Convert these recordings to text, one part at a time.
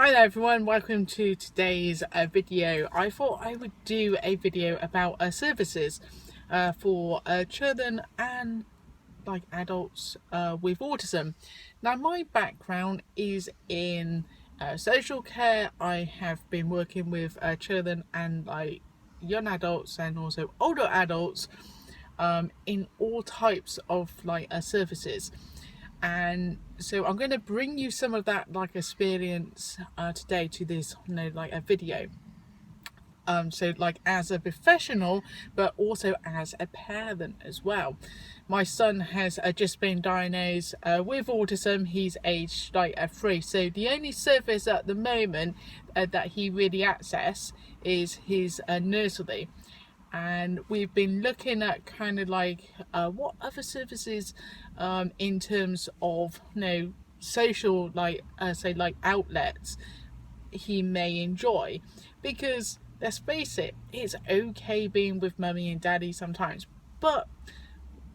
Hi there everyone, welcome to today's video. I thought I would do a video about services for children and adults with autism. Now my background is in social care. I have been working with children and young adults and also older adults in all types of services, and so I'm going to bring you some of that experience today to this a video, so as a professional but also as a parent as well. My son has just been diagnosed with autism. He's aged 3, so the only service at the moment that he really access is his nursery, and we've been looking at what other services in terms of social outlets he may enjoy, because let's face it, it's okay being with mummy and daddy sometimes, but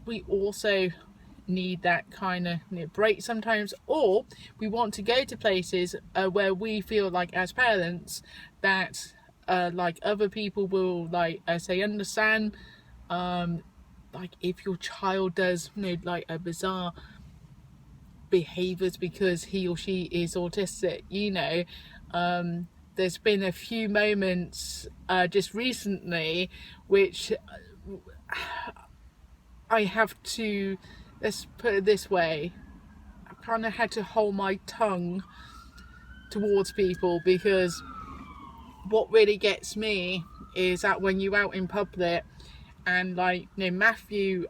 we also need that kind of break sometimes, or we want to go to places where we feel as parents that other people will understand, if your child does a bizarre behaviors because he or she is autistic. There's been a few moments just recently which I have to, let's put it this way, I kind of had to hold my tongue towards people, because what really gets me is that when you're out in public and Matthew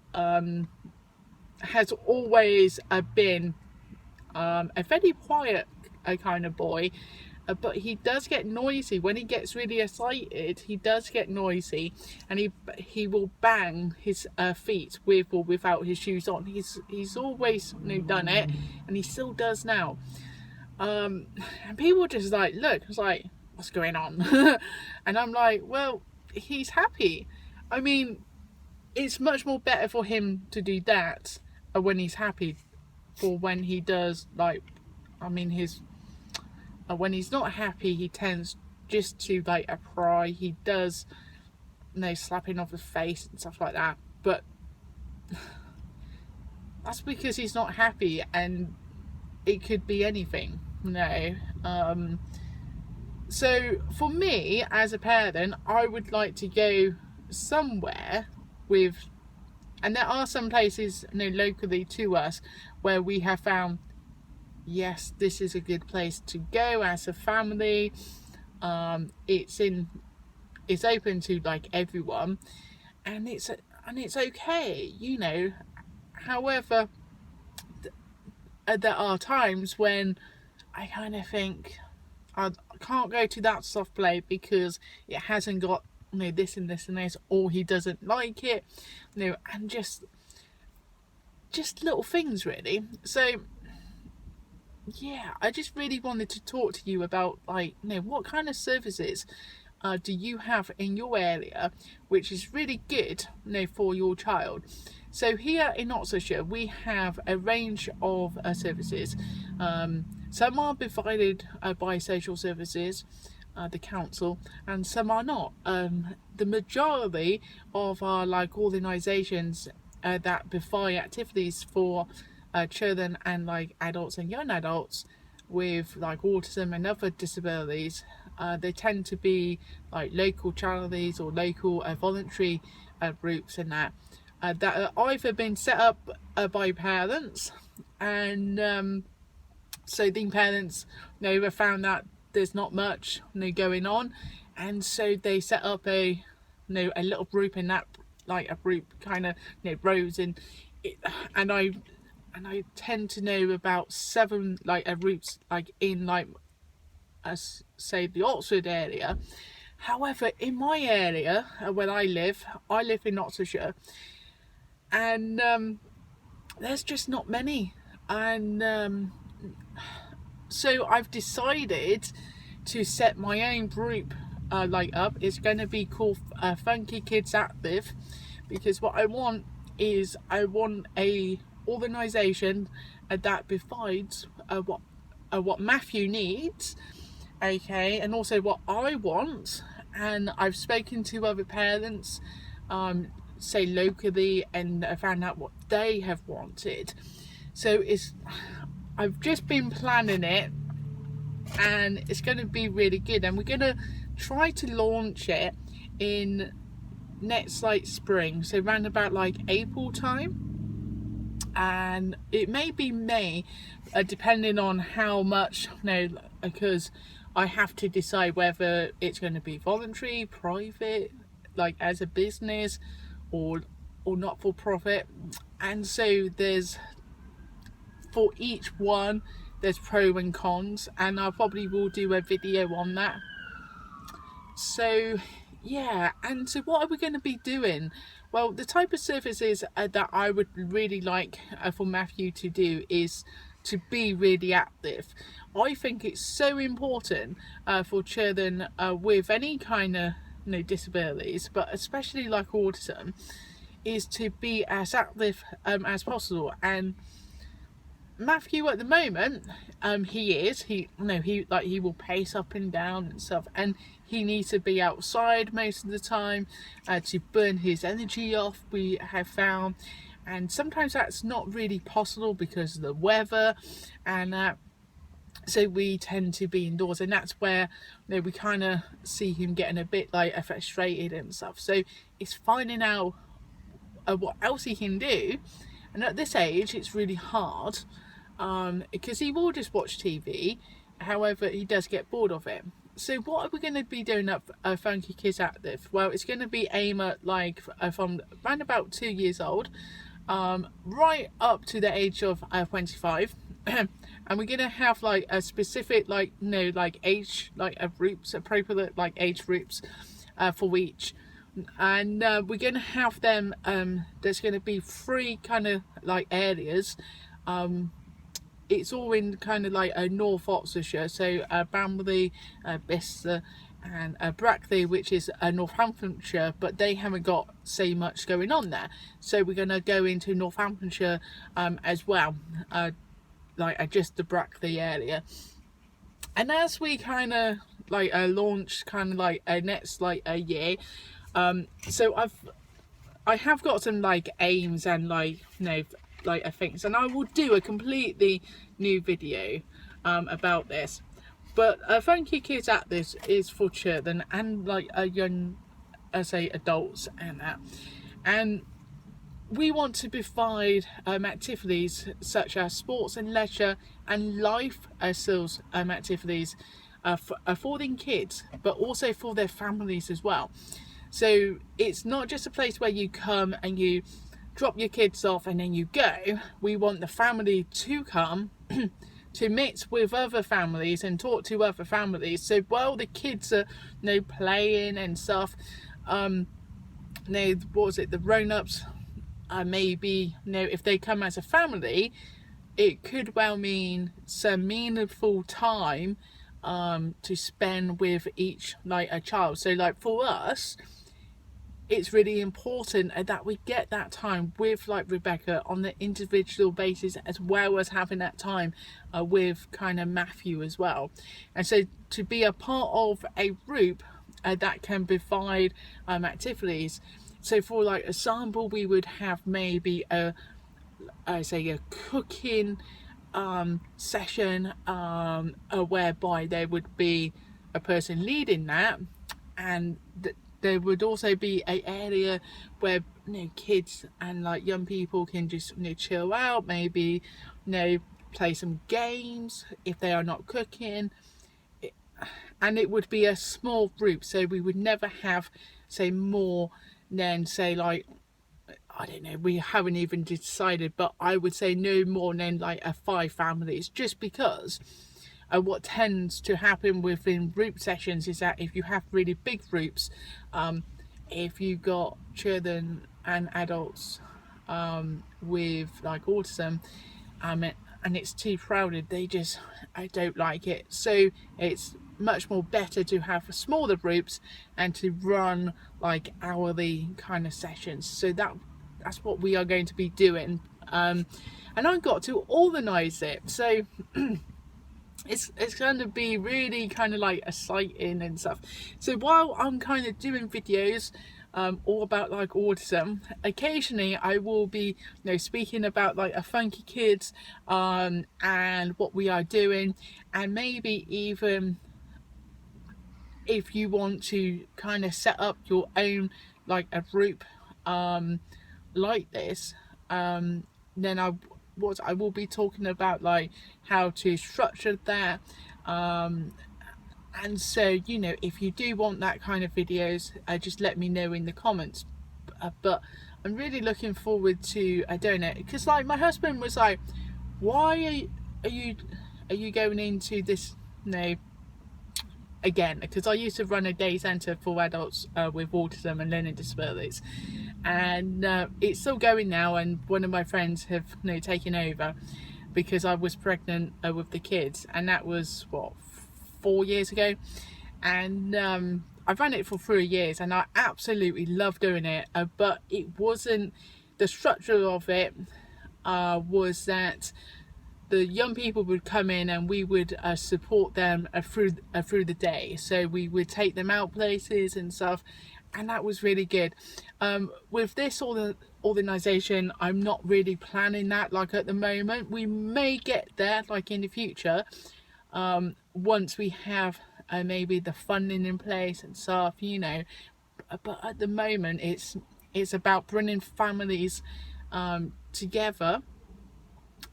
has always been a very quiet kind of boy, but he does get noisy. When he gets really excited, he does get noisy, and he will bang his feet with or without his shoes on. He's always done it, and he still does now. And people just look, it's like, what's going on? And I'm like, well, he's happy. I mean, it's much more better for him to do that when he's happy, for when he does his when he's not happy, he tends just to cry. He does slapping off the face and stuff like that, but that's because he's not happy, and it could be anything. So for me as a parent, I would like to go somewhere with, and there are some places locally to us where we have found, yes, this is a good place to go as a family. It's open to everyone, and it's okay. However, there are times when I kind of think I can't go to that soft play because it hasn't got this and this and this, or he doesn't like it, and just little things really. So yeah, I just really wanted to talk to you about what kind of services do you have in your area which is really good for your child. So here in Oxfordshire we have a range of services. Some are provided by social services, the council, and some are not. The majority of our organisations that provide activities for children and adults and young adults with autism and other disabilities, they tend to be local charities or local voluntary groups, and that are either been set up by parents, and so the parents have found that there's not much going on, and so they set up a little group, in that a group kind of grows in it, and I tend to know about 7 groups in say the Oxford area. However, in my area where I live in Oxfordshire, and there's just not many, and so I've decided to set my own group up. It's going to be called Funky Kids Active, because what I want is a organisation that provides what Matthew needs, okay, and also what I want. And I've spoken to other parents, say locally, and I found out what they have wanted. So I've just been planning it, and it's going to be really good, and we're going to try to launch it in next like spring, so around about like April time, and it may be May, depending on how much, because I have to decide whether it's going to be voluntary, private, like as a business, or not for profit. And so there's, for each one, there's pro and cons, and I probably will do a video on that. So yeah, and so what are we going to be doing? Well, the type of services that I would really like for Matthew to do is to be really active. I think it's so important for children with any kind of disabilities, but especially like autism, is to be as active as possible. And Matthew at the moment, he will pace up and down and stuff, and he needs to be outside most of the time to burn his energy off, we have found. And sometimes that's not really possible because of the weather, and so we tend to be indoors, and that's where we kind of see him getting a bit like frustrated and stuff. So it's finding out what else he can do. And at this age it's really hard, because he will just watch TV. However, he does get bored of it. So what are we going to be doing at Funky Kids Active? Well, it's going to be aimed at like from around about 2 years old, right up to the age of 25. And we're going to have like a specific age groups, appropriate like age groups for each. And we're going to have them, there's going to be 3 kind of like areas. It's all in kind of like North Oxfordshire, so Bramley, Bicester and Brackley, which is Northamptonshire, but they haven't got so much going on there. So we're going to go into Northamptonshire as well, just the Brackley area. And as we kind of launch kind of next a year, so I have got some aims and things, and I will do a completely new video about this. But Funky Kids at this is for children and young, say adults and that, and we want to provide activities such as sports and leisure and life skills activities for the kids, but also for their families as well. So it's not just a place where you come and you drop your kids off and then you go. We want the family to come to mix with other families and talk to other families. So while the kids are playing and stuff, the grown-ups maybe if they come as a family, it could well mean some meaningful time to spend with each a child. So for us, it's really important that we get that time with Rebecca on the individual basis, as well as having that time with kind of Matthew as well. And so to be a part of a group that can provide activities. So for example, we would have maybe a cooking session whereby there would be a person leading that, and there would also be an area where kids and young people can just chill out, maybe play some games if they are not cooking. And it would be a small group, so we would never have say more than say I don't know, we haven't even decided, but I would say no more than 5 families, just because what tends to happen within group sessions is that if you have really big groups, if you got children and adults with autism, and it's too crowded, I don't like it. So it's much more better to have smaller groups and to run hourly kind of sessions. So that's what we are going to be doing, and I've got to organize it. So it's going to be really kind of like exciting and stuff. So while I'm kind of doing videos all about like autism, occasionally I will be, speaking about like a funky kids and what we are doing, and maybe even if you want to kind of set up your own like a group like this, then I will be talking about like how to structure that, and so if you do want that kind of videos, just let me know in the comments. But I'm really looking forward to, I don't know, because like my husband was like, why are you are you going into this, again, because I used to run a day centre for adults with autism and learning disabilities, and it's still going now, and one of my friends have taken over because I was pregnant with the kids, and that was what, 4 years ago, and I've run it for 3 years and I absolutely love doing it, but it wasn't, the structure of it was that the young people would come in and we would support them through the day. So we would take them out places and stuff, and that was really good. With this organisation, I'm not really planning that like at the moment. We may get there like in the future, once we have maybe the funding in place and stuff, but at the moment it's about bringing families together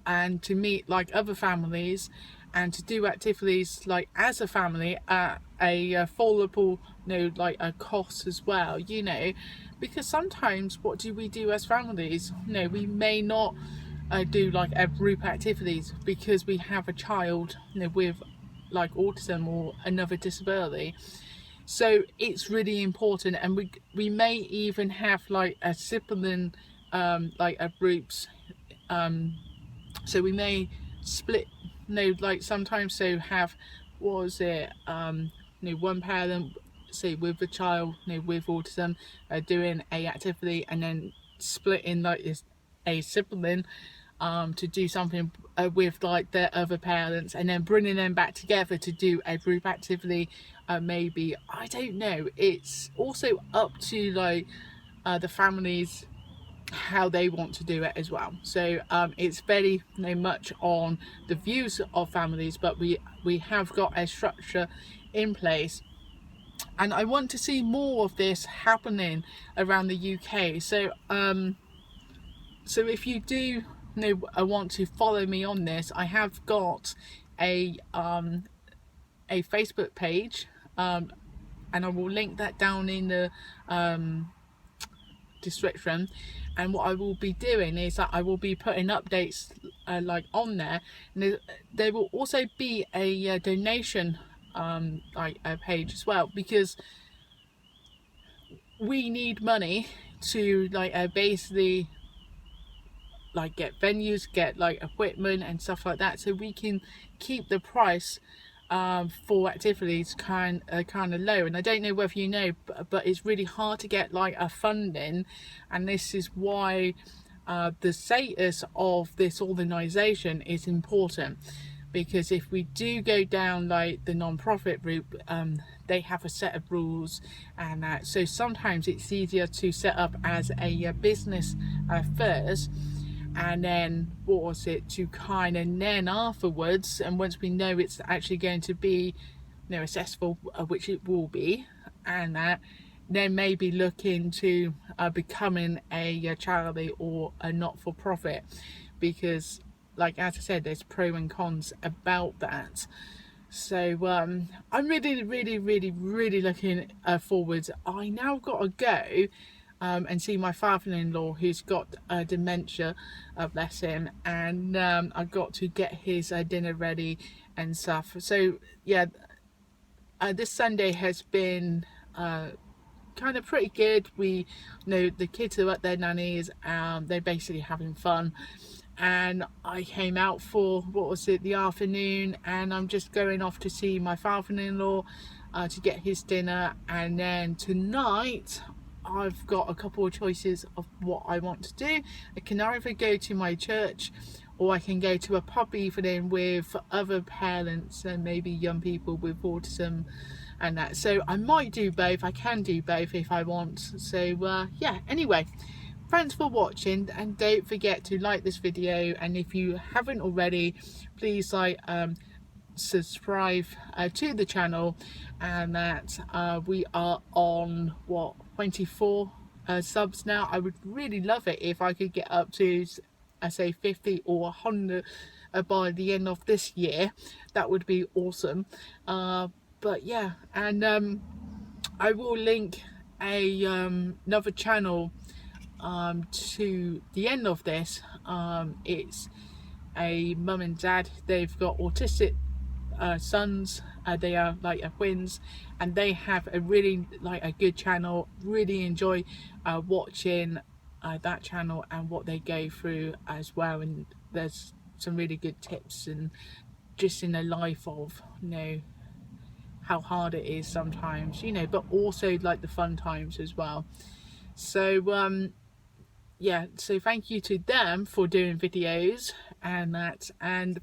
and to meet like other families and to do activities like as a family at a affordable, like a cost as well, because sometimes what do we do as families? We may not do like a group activities because we have a child with like autism or another disability. So it's really important, and we may even have like a sibling like a groups, so we may split, like sometimes, so have, what was it, one parent, say with a child with autism doing a activity, and then splitting like this a sibling to do something with like their other parents, and then bringing them back together to do a group activity, maybe, I don't know, it's also up to like the families how they want to do it as well. So it's very much on the views of families, but we have got a structure in place, and I want to see more of this happening around the UK. So so if you do want to follow me on this, I have got a Facebook page, and I will link that down in the description. And what I will be doing is that I will be putting updates like on there, and there will also be a donation like a page as well, because we need money to like basically like get venues, get like equipment and stuff like that, so we can keep the price for activities kind of low. And I don't know whether you know, but it's really hard to get like a funding, and this is why the status of this organisation is important, because if we do go down like the non-profit route, they have a set of rules, and so sometimes it's easier to set up as a business first, and then what was it, to kind of then afterwards, and once we know it's actually going to be accessible, which it will be, and that then maybe look into becoming a charity or a not-for-profit, because like as I said, there's pros and cons about that. So I'm really looking forward. I now got to go and see my father-in-law, who's got dementia, bless him, and I got to get his dinner ready and stuff. So yeah, this Sunday has been kind of pretty good. We the kids are at their nannies, they're basically having fun, and I came out for, what was it, the afternoon, and I'm just going off to see my father-in-law to get his dinner. And then tonight I've got a couple of choices of what I want to do. I can either go to my church, or I can go to a pub evening with other parents and maybe young people with autism and that. So I might do both. I can do both if I want. So yeah, anyway, thanks for watching, and don't forget to like this video, and if you haven't already, please subscribe to the channel, and that we are on what, 24 subs now. I would really love it if I could get up to, I say, 50 or 100 by the end of this year. That would be awesome. But yeah, and I will link another channel to the end of this. It's a mum and dad. They've got autistic sons. They are like twins, and they have a really a good channel. Really enjoy watching that channel and what they go through as well. And there's some really good tips, and just in the life of, how hard it is sometimes, but also like the fun times as well. So yeah, so thank you to them for doing videos and that, and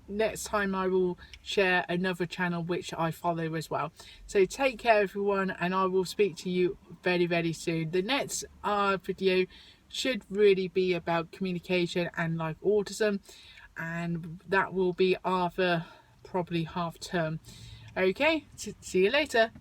next time I will share another channel which I follow as well. So take care everyone, and I will speak to you very, very soon. The next video should really be about communication and like autism, and that will be after probably half term. Okay, see you later.